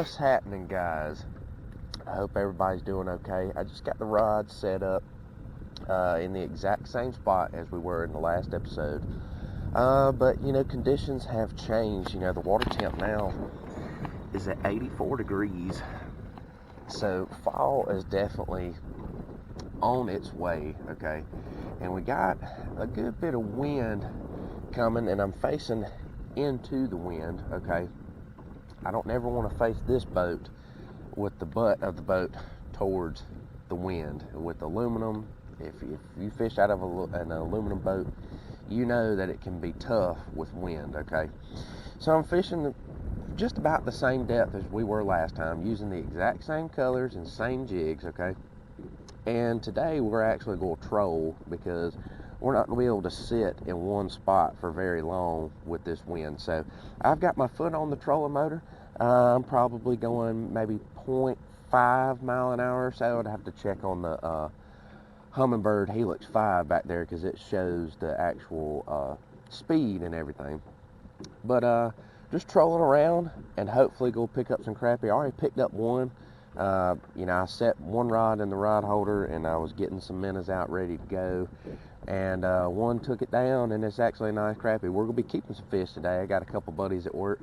What's happening, guys? I hope everybody's doing okay. I just got the rod set up in the exact same spot as we were in the last episode. But conditions have changed. The water temp now is at 84 degrees. So fall is definitely on its way, okay? And we got a good bit of wind coming, and I'm facing into the wind, okay? I don't never want to face this boat with the butt of the boat towards the wind. With aluminum, if you fish out of an aluminum boat, you know that it can be tough with wind, okay? So I'm fishing just about the same depth as we were last time, using the exact same colors and same jigs, okay? And today we're actually going to troll, because we're not going to be able to sit in one spot for very long with this wind. So I've got my foot on the trolling motor. I'm probably going maybe 0.5 mile an hour or so. I'd have to check on the Humminbird Helix 5 back there, because it shows the actual speed and everything. But just trolling around and hopefully go pick up some crappie. I already picked up one. I set one rod in the rod holder, and I was getting some minnows out ready to go, and one took it down, and it's actually a nice crappie. We're gonna be keeping some fish today. I got a couple buddies at work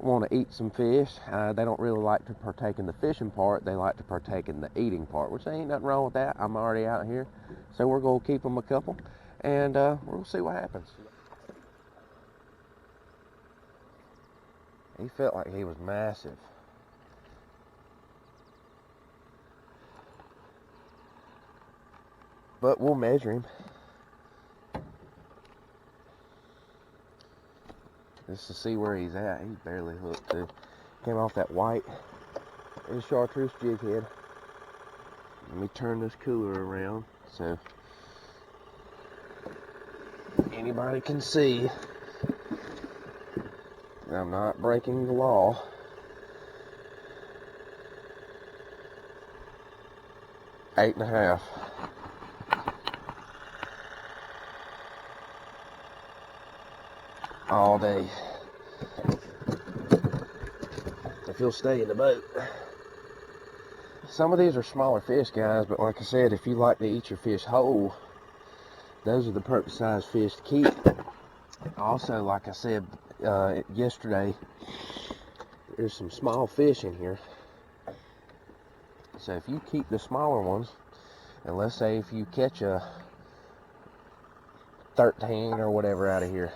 want to eat some fish. They don't really like to partake in the fishing part. They like to partake in the eating part, which ain't nothing wrong with that. I'm already out here, so we're gonna keep them a couple, and we're gonna see what happens. He felt like he was massive. But we'll measure him. Just to see where he's at. He's barely hooked too. Came off that white and chartreuse jig head. Let me turn this cooler around so anybody can see that I'm not breaking the law. Eight and a half. All day. If you'll stay in the boat. Some of these are smaller fish, guys, but like I said, if you like to eat your fish whole, those are the perfect size fish to keep. Also, like I said yesterday, there's some small fish in here. So if you keep the smaller ones, and let's say if you catch a 13 or whatever out of here,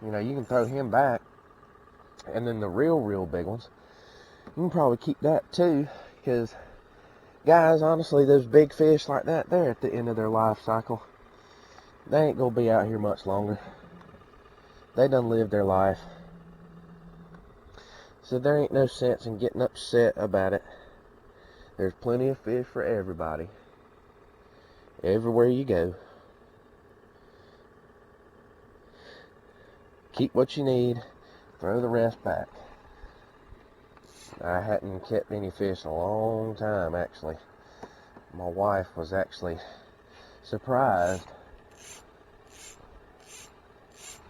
you can throw him back, and then the real big ones, you can probably keep that too, because guys, honestly, those big fish like that, they're at the end of their life cycle. They ain't gonna be out here much longer. They done lived their life, so there ain't no sense in getting upset about it. There's plenty of fish for everybody, everywhere you go. Keep what you need, throw the rest back. I hadn't kept any fish in a long time, actually. My wife was actually surprised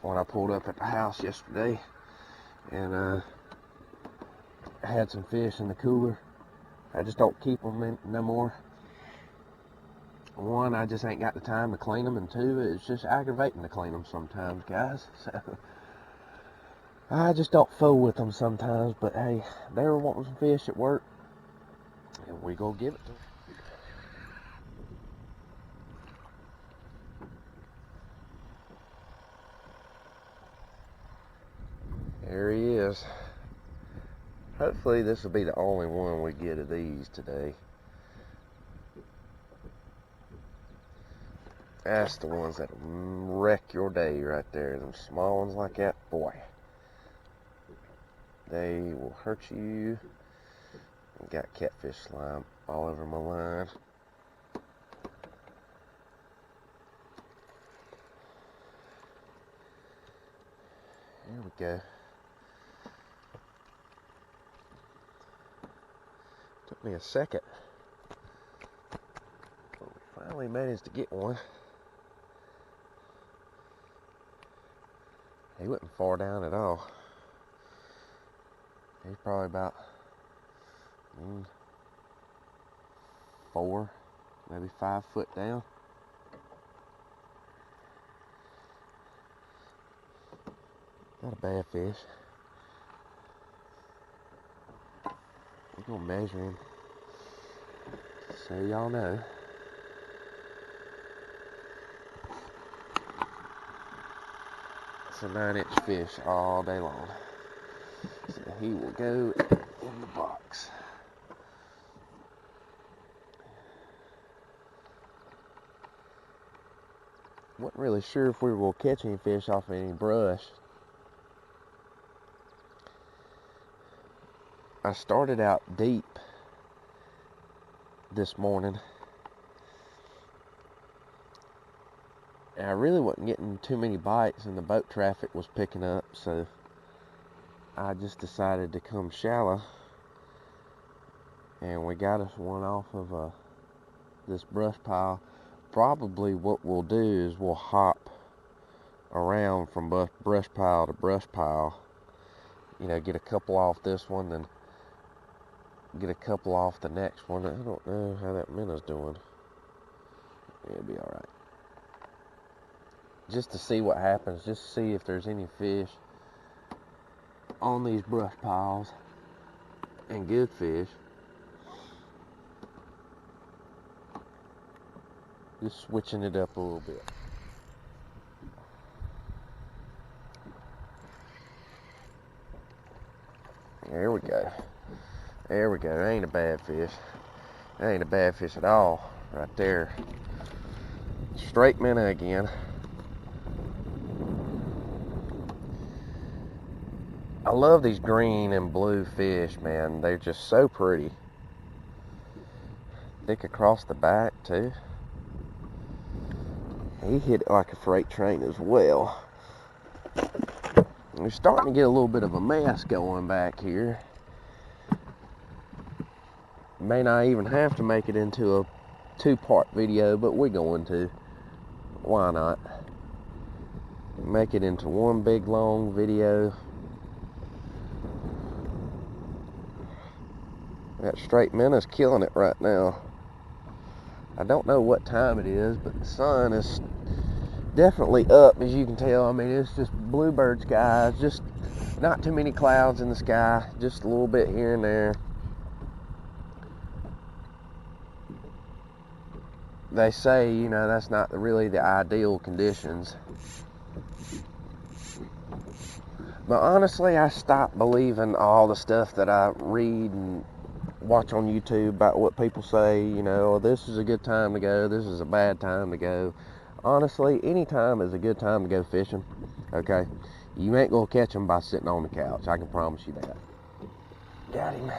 when I pulled up at the house yesterday and had some fish in the cooler. I just don't keep them no more. One, I just ain't got the time to clean them, and two, it's just aggravating to clean them sometimes, guys. So I just don't fool with them sometimes, but hey, they were wanting some fish at work, and we go give it to them. There he is. Hopefully this will be the only one we get of these today. That's the ones that wreck your day right there. Them small ones like that, boy. They will hurt you. Got catfish slime all over my line. There we go. Took me a second. But we finally managed to get one. He wasn't far down at all. He's probably about 4, maybe 5 foot down. Not a bad fish. We're gonna measure him so y'all know. It's a 9-inch fish all day long. So he will go in the box. Wasn't really sure if we were going to catch any fish off of any brush. I started out deep this morning, and I really wasn't getting too many bites, and the boat traffic was picking up, so I just decided to come shallow, and we got us one off of this brush pile. Probably what we'll do is we'll hop around from brush pile to brush pile, get a couple off this one, then get a couple off the next one. I don't know how that minnows doing. It'll be alright. Just to see what happens, just to see if there's any fish on these brush piles, and good fish. Just switching it up a little bit. There we go. There we go. That ain't a bad fish. That ain't a bad fish at all. Right there. Straight minnow again. I love these green and blue fish, man. They're just so pretty. Thick across the back, too. He hit it like a freight train as well. We're starting to get a little bit of a mess going back here. May not even have to make it into a 2-part video, but we're going to. Why not? Make it into one big long video. That straight minnow's killing it right now. I don't know what time it is, but the sun is definitely up, as you can tell. I mean, it's just bluebird skies, just not too many clouds in the sky, just a little bit here and there. They say, that's not really the ideal conditions. But honestly, I stopped believing all the stuff that I read and watch on YouTube about what people say, this is a good time to go, this is a bad time to go. Honestly, any time is a good time to go fishing, okay? You ain't gonna catch them by sitting on the couch, I can promise you that. Got him.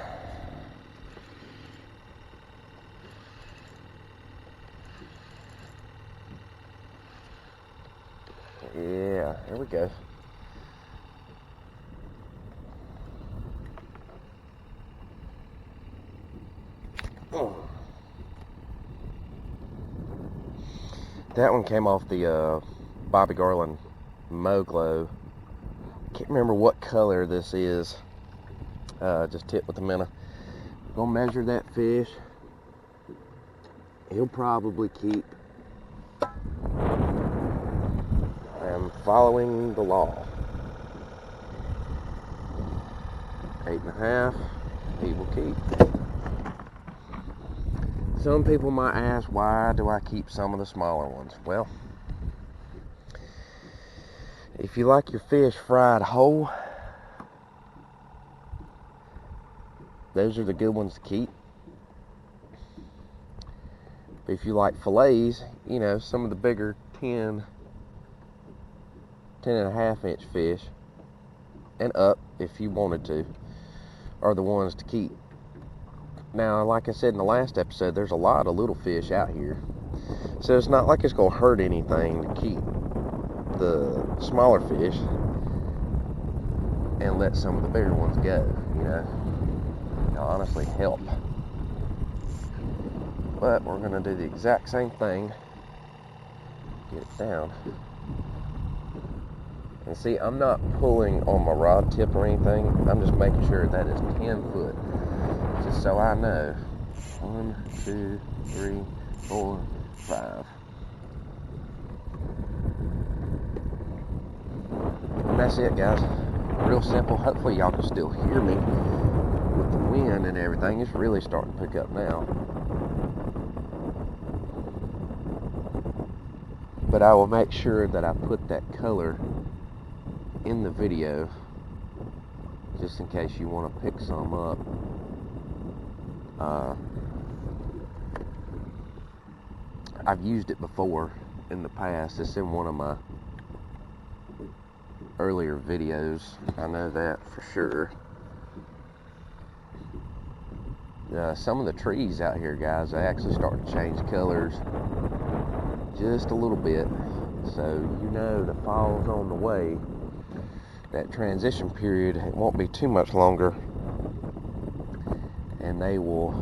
Yeah, here we go. That one came off the Bobby Garland Mo-Glow. Can't remember what color this is. Just tipped with the minnow. Gonna measure that fish. He'll probably keep. I'm following the law. 8.5. He will keep. Some people might ask, why do I keep some of the smaller ones? Well, if you like your fish fried whole, those are the good ones to keep. But if you like fillets, some of the bigger 10.5-inch fish and up, if you wanted to, are the ones to keep. Now, like I said in the last episode, there's a lot of little fish out here. So it's not like it's going to hurt anything to keep the smaller fish and let some of the bigger ones go, It'll honestly help. But we're going to do the exact same thing. Get it down. And see, I'm not pulling on my rod tip or anything. I'm just making sure that is 10 foot. So just so I know. 1, 2, 3, 4, 5. And that's it, guys. Real simple. Hopefully y'all can still hear me with the wind and everything. It's really starting to pick up now. But I will make sure that I put that color in the video, just in case you want to pick some up. I've used it before in the past. It's in one of my earlier videos. I know that for sure. Some of the trees out here, guys, they actually start to change colors just a little bit. So you know the fall's on the way. That transition period, it won't be too much longer, and they will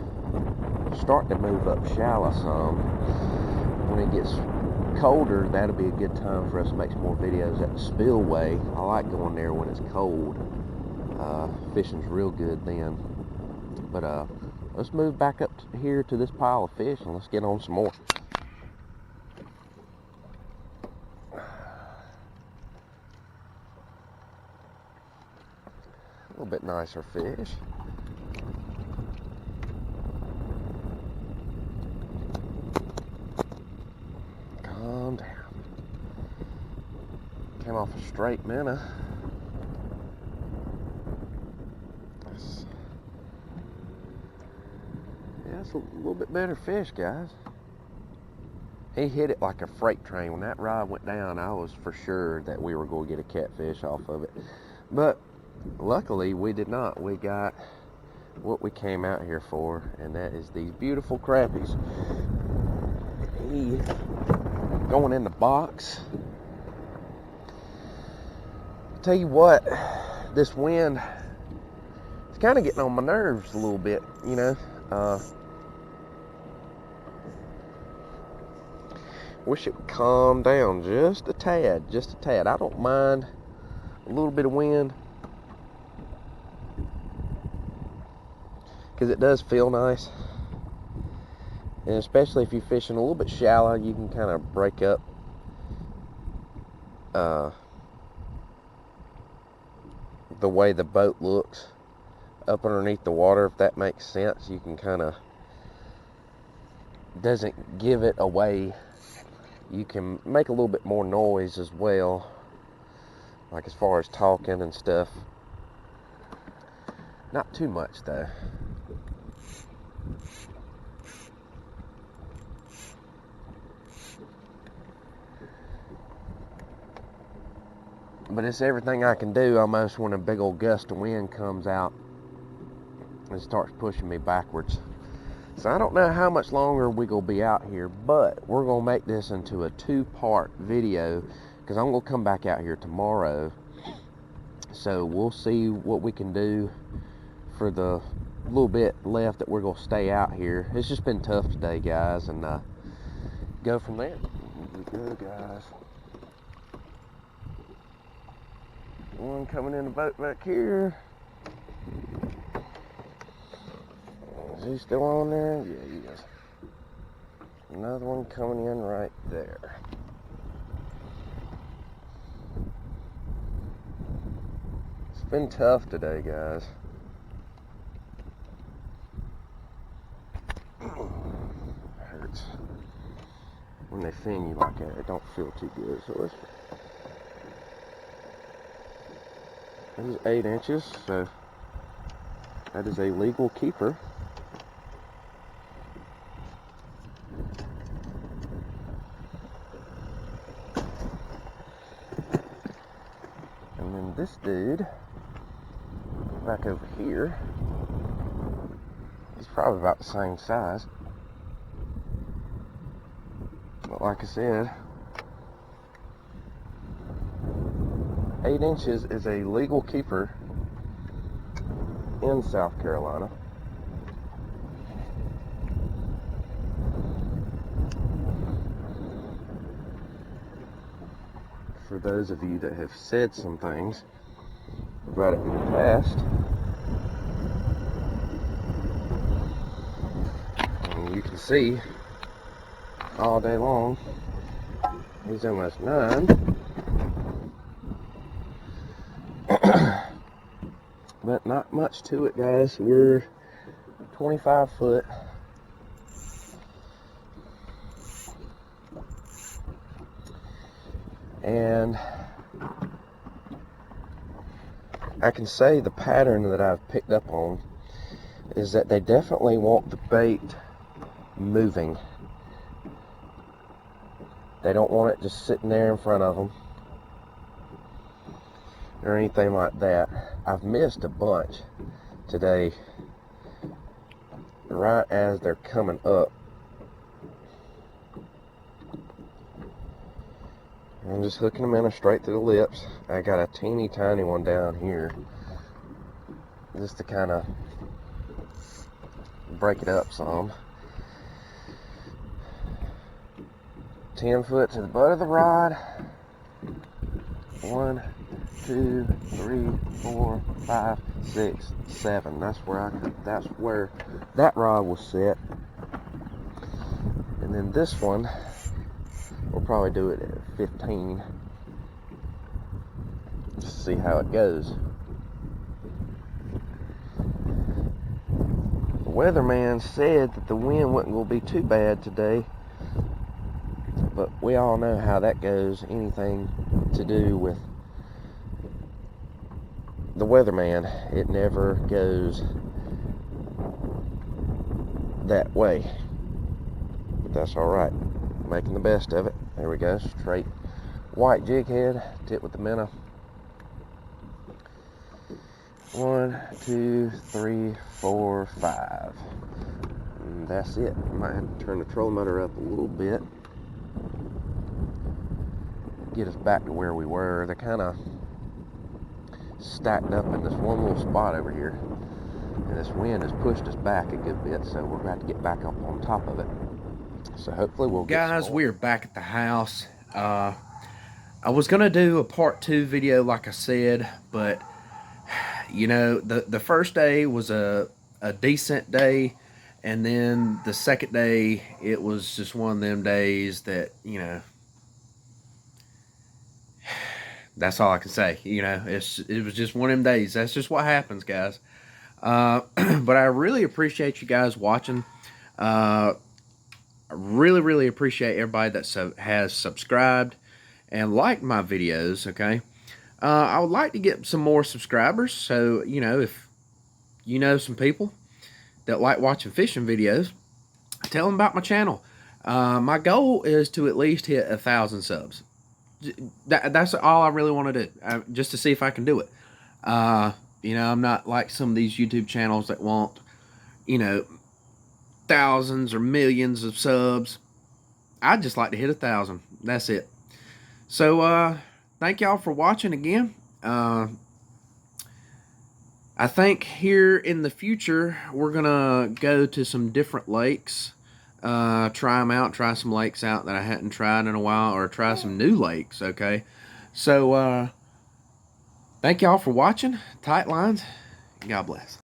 start to move up shallow some. When it gets colder, that'll be a good time for us to make some more videos at the spillway. I like going there when it's cold. Fishing's real good then. But let's move back up here to this pile of fish and let's get on some more. A little bit nicer fish. Calm down. Came off a straight minnow. Yeah, it's a little bit better fish, guys. He hit it like a freight train. When that rod went down, I was for sure that we were going to get a catfish off of it. But luckily, we did not. We got what we came out here for, and that is these beautiful crappies. He going in the box. Tell you what, this wind is kind of getting on my nerves a little bit, you know. Wish it would calm down just a tad. I don't mind a little bit of wind, because it does feel nice. And especially if you're fishing a little bit shallow, you can kind of break up the way the boat looks up underneath the water, if that makes sense. You can kind of, doesn't give it away. You can make a little bit more noise as well, like as far as talking and stuff. Not too much though. But it's everything I can do almost when a big old gust of wind comes out and starts pushing me backwards. So I don't know how much longer we're going to be out here, but we're going to make this into a 2-part video, because I'm going to come back out here tomorrow. So we'll see what we can do for the little bit left that we're going to stay out here. It's just been tough today, guys, and go from there. Here we go, guys. One coming in the boat back here. Is he still on there? Yeah, he is. Another one coming in right there. It's been tough today, guys. Hurts. When they fin you like that, it don't feel too good. So let's... That is 8 inches, so that is a legal keeper. And then this dude, back over here, he's probably about the same size. But like I said, 8 inches is a legal keeper in South Carolina. For those of you that have said some things about it in the past, you can see all day long. He's almost 9. But not much to it, guys. We're 25 foot. And I can say the pattern that I've picked up on is that they definitely want the bait moving. They don't want it just sitting there in front of them or anything like that. I've missed a bunch today right as they're coming up. I'm just hooking them in straight through the lips. I got a teeny tiny one down here just to kind of break it up some. 10 foot to the butt of the rod. 1, 2, 3, 4, 5, 6, 7. That's where that rod will sit. And then this one, we'll probably do it at 15. Just see how it goes. The weatherman said that the wind wasn't going to be too bad today, but we all know how that goes. Anything to do with the weatherman, it never goes that way. But that's all right. Making the best of it. There we go. Straight white jig head, tip with the minnow. 1, 2, 3, 4, 5. And that's it. Might have to turn the trolling motor up a little bit. Get us back to where we were. They're kind of stacked up in this one little spot over here. And this wind has pushed us back a good bit, so we're going to get back up on top of it. So hopefully we'll get Guys, we are back at the house. I was going to do a part 2 video like I said, but you know, the first day was a decent day, and then the second day it was just one of them days that, you know, that's all I can say. You know, it was just one of them days. That's just what happens, guys. But I really appreciate you guys watching. I really appreciate everybody that has subscribed and liked my videos, okay? I would like to get some more subscribers, so, you know, if you know some people that like watching fishing videos, tell them about my channel. My goal is to at least hit 1,000 subs. That's all I really want to do, just to see if I can do it. You know, I'm not like some of these YouTube channels that want, you know, thousands or millions of subs. I'd just like to hit 1,000. That's it. So, thank y'all for watching again. I think here in the future, we're going to go to some different lakes. Try them out. Try some lakes out that I hadn't tried in a while. Or try some new lakes, okay? So, thank y'all for watching. Tight lines. God bless.